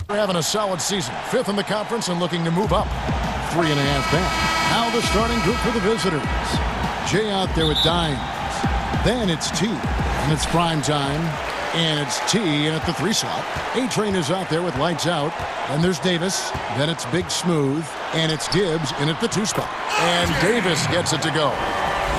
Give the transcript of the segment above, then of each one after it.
They're having a solid season. 5th in the conference and looking to move up. 3.5 back. Now the starting group for the visitors. Jay out there with Dimes. Then it's T. And it's prime time. And it's T in at the 3 slot. A-Train is out there with lights out. And there's Davis. Then it's Big Smooth. And it's Gibbs in at the 2 spot. And Davis gets it to go.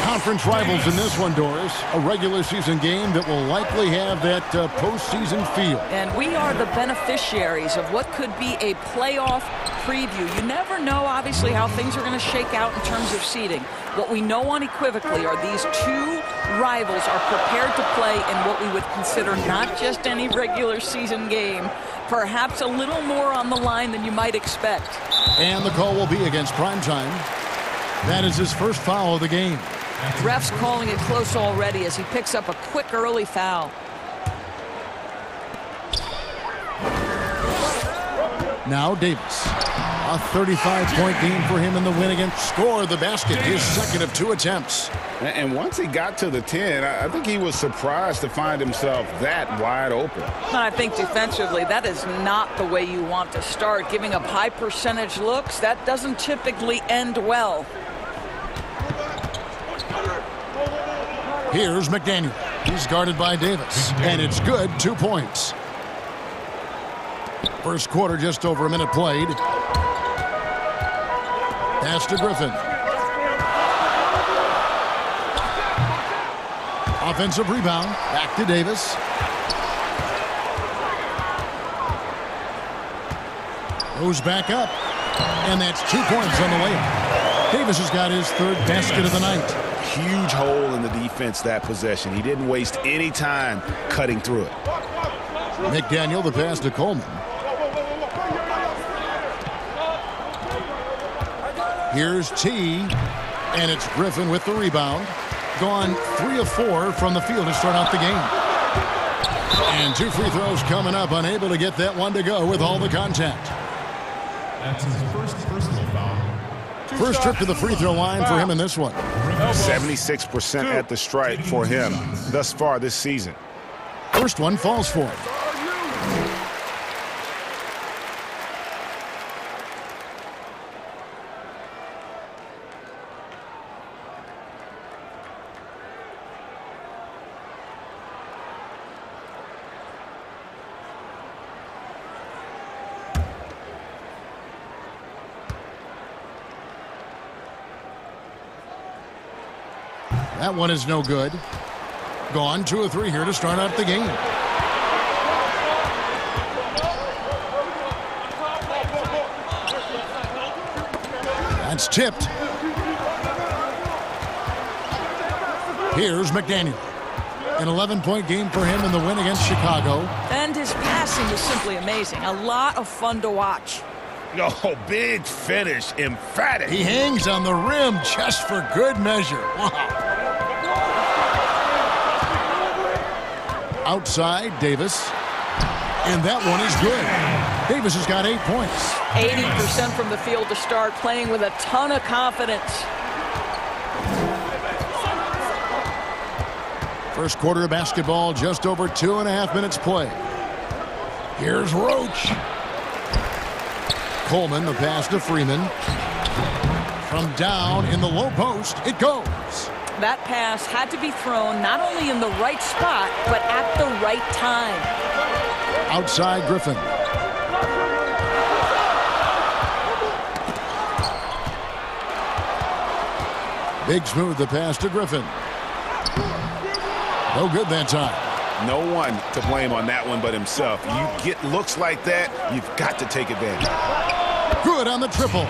Conference rivals in this one, Doris. A regular season game that will likely have that postseason feel. And we are the beneficiaries of what could be a playoff preview. You never know, obviously, how things are going to shake out in terms of seeding. What we know unequivocally are these 2 rivals are prepared to play in what we would consider not just any regular season game, perhaps a little more on the line than you might expect. And the call will be against Primetime. That is his first foul of the game. Ref's calling it close already as he picks up a quick early foul. Now Davis. A 35-point game for him in the win against. Scored the basket, his second of 2 attempts. And once he got to the 10, I think he was surprised to find himself that wide open. I think defensively, that is not the way you want to start. Giving up high percentage looks, that doesn't typically end well. Here's McDaniel. He's guarded by Davis. And it's good, 2 points. First quarter, just over a minute played. Pass to Griffin. Offensive rebound. Back to Davis. Goes back up. And that's 2 points on the layup. Davis has got his 3rd basket of the night. Huge hole in the defense that possession. He didn't waste any time cutting through it. McDaniel, the pass to Coleman. Here's T. And it's Griffin with the rebound. Gone 3 of 4 from the field to start out the game. And 2 free throws coming up. Unable to get that one to go with all the contact. That's his first personal foul. First trip to the free throw line for him in this one. 76% at the stripe for him thus far this season. First one falls for him. That one is no good. Gone 2 of 3 here to start out the game. That's tipped. Here's McDaniel. An 11-point game for him in the win against Chicago. And his passing is simply amazing. A lot of fun to watch. Oh, big finish. Emphatic. He hangs on the rim just for good measure. Wow. Outside, Davis. And that one is good. Davis has got 8 points. 80% from the field to start, playing with a ton of confidence. First quarter of basketball, just over 2.5 minutes play. Here's Roach. Coleman, the pass to Freeman. From down in the low post, it goes. That pass had to be thrown not only in the right spot, but at the right time. Outside Griffin. Big Smooth, the pass to Griffin. No good that time. No one to blame on that one but himself. You get looks like that, you've got to take advantage. Good on the triple.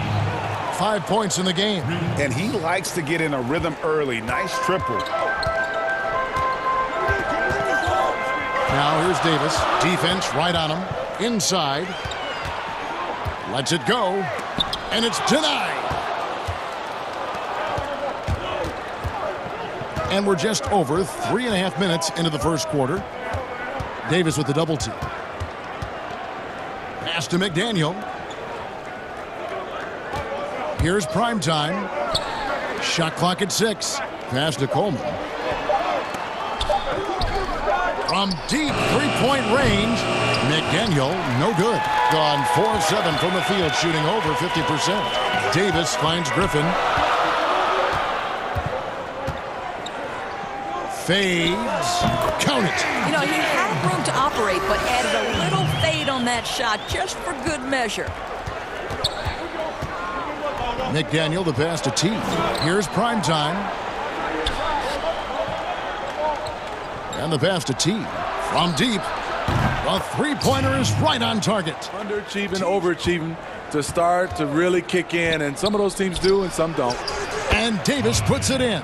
5 points in the game. And he likes to get in a rhythm early. Nice triple. Now here's Davis. Defense right on him. Inside. Lets it go. And it's denied. And we're just over 3.5 minutes into the first quarter. Davis with the double team. Pass to McDaniel. Here's prime time. Shot clock at 6. Pass to Coleman. From deep 3-point range, McDaniel, no good. Gone 4-7 from the field, shooting over 50%. Davis finds Griffin. Fades. Count it. You know, he had room to operate, but added a little fade on that shot just for good measure. McDaniel, the pass to T. Here's prime time. And the pass to T. From deep. The three-pointer is right on target. Underachieving, overachieving to start to really kick in, and some of those teams do and some don't. And Davis puts it in.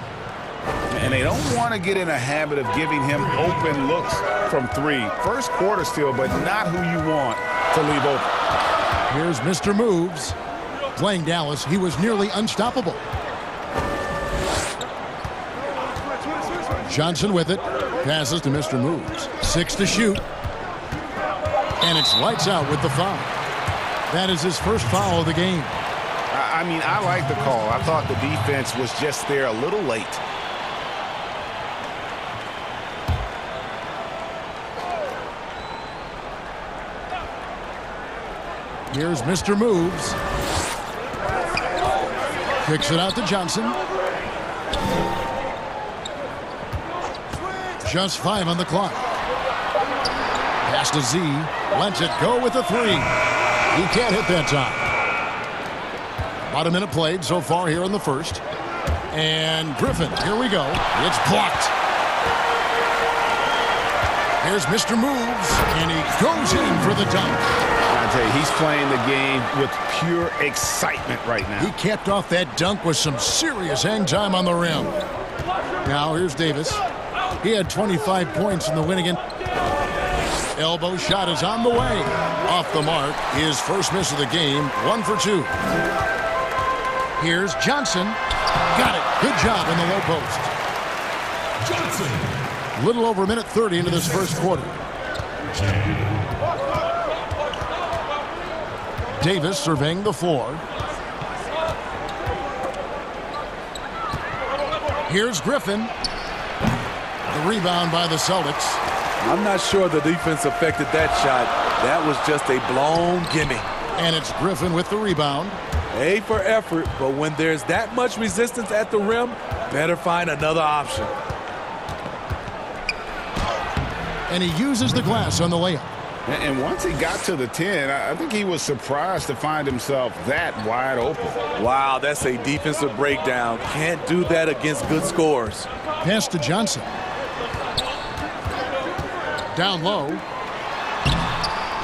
And they don't want to get in a habit of giving him open looks from three. First quarter still, but not who you want to leave open. Here's Mr. Moves. Playing Dallas, he was nearly unstoppable. Johnson with it. Passes to Mr. Moves. 6 to shoot. And it's lights out with the foul. That is his first foul of the game. I mean, I like the call. I thought the defense was just there a little late. Here's Mr. Moves. Kicks it out to Johnson. Just 5 on the clock. Pass to Z. Lets it go with a 3. He can't hit that time. About a minute played so far here in the first. And Griffin, here we go. It's blocked. Here's Mr. Moves, and he goes in for the dunk. I tell you, he's playing the game with pure excitement right now. He capped off that dunk with some serious hang time on the rim. Now here's Davis. He had 25 points in the win again. Elbow shot is on the way. Off the mark. His first miss of the game. 1 for 2. Here's Johnson. Got it. Good job in the low post. Johnson. Little over a minute 30 into this first quarter. Davis surveying the floor. Here's Griffin. The rebound by the Celtics. I'm not sure the defense affected that shot. That was just a blown gimme. And it's Griffin with the rebound. A for effort, but when there's that much resistance at the rim, better find another option. And he uses the glass on the layup. And once he got to the 10, I think he was surprised to find himself that wide open. Wow, that's a defensive breakdown. Can't do that against good scores. Pass to Johnson. Down low.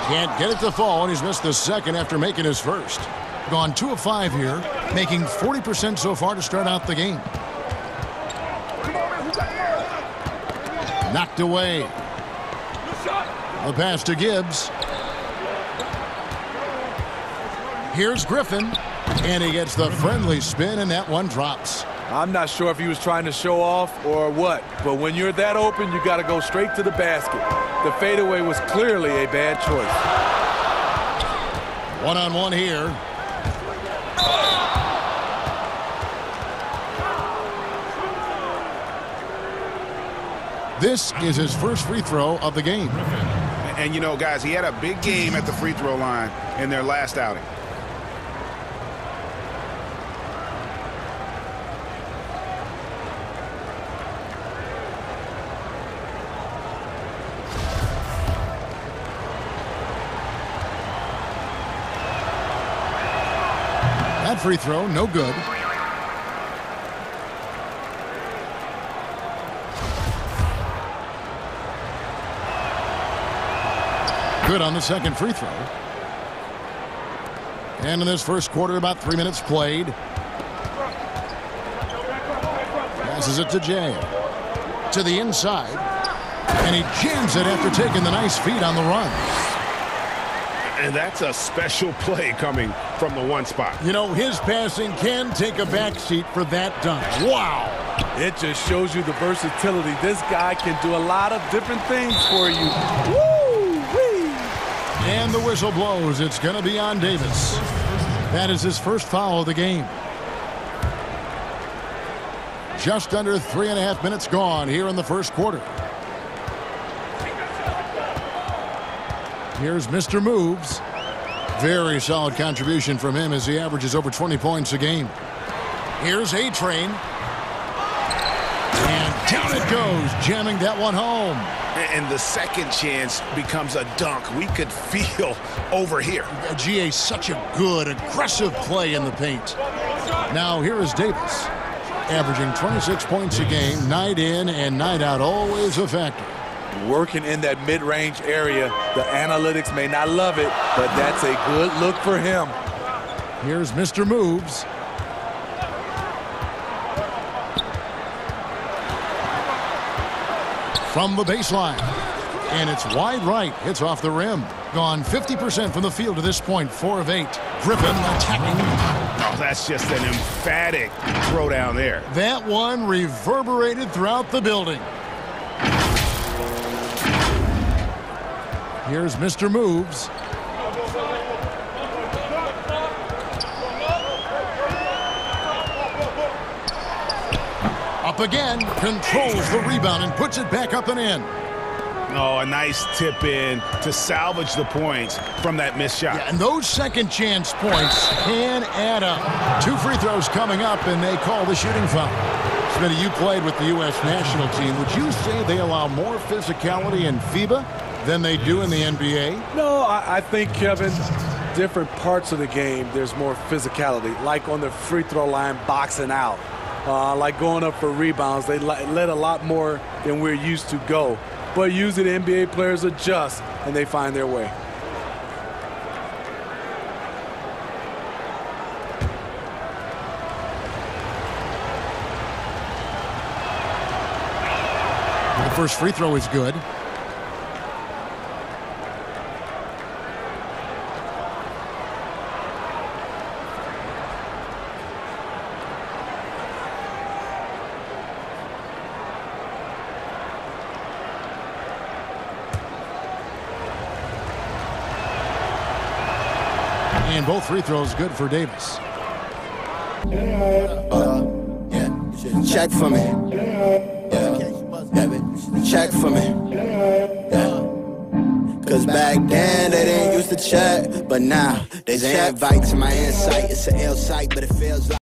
Can't get it to fall, and he's missed the second after making his first. Gone 2 of 5 here, making 40% so far to start out the game. Knocked away. The pass to Gibbs. Here's Griffin, and he gets the friendly spin, and that one drops. I'm not sure if he was trying to show off or what, but when you're that open, you got to go straight to the basket. The fadeaway was clearly a bad choice. One-on-one here. This is his first free throw of the game. And, you know, guys, he had a big game at the free throw line in their last outing. That free throw, no good. Good on the second free throw. And in this first quarter, about 3 minutes played. Passes it to Jay. To the inside. And he jams it after taking the nice feed on the run. And that's a special play coming from the one spot. You know, his passing can take a backseat for that dunk. Wow. It just shows you the versatility. This guy can do a lot of different things for you. Woo-wee. And the whistle blows. It's going to be on Davis. That is his first foul of the game. Just under 3.5 minutes gone here in the first quarter. Here's Mr. Moves. Very solid contribution from him as he averages over 20 points a game. Here's A-Train. And down it goes, jamming that one home. And the second chance becomes a dunk. We could feel over here. GA, such a good, aggressive play in the paint. Now here is Davis, averaging 26 points a game, night in and night out, always a factor. Working in that mid-range area. The analytics may not love it, but that's a good look for him. Here's Mr. Moves. From the baseline. And it's wide right. Hits off the rim. Gone 50% from the field to this point. 4 of 8. Griffin attacking. Oh, that's just an emphatic throw down there. That one reverberated throughout the building. Here's Mr. Moves. Up again, controls the rebound and puts it back up and in. Oh, a nice tip in to salvage the points from that missed shot. Yeah, and those second chance points can add up. 2 free throws coming up, and they call the shooting foul. Smitty, you played with the U.S. national team. Would you say they allow more physicality in FIBA than they do in the NBA? No, I think, Kevin, different parts of the game, there's more physicality. Like on the free throw line, boxing out. Like going up for rebounds, they let a lot more than we're used to go. But usually the NBA players adjust, and they find their way. The first free throw is good. And both free throws good for Davis. Check for me. Check for me. Cause back then they didn't used to check, but now they invite to my insight. It's an ill sight, but it feels like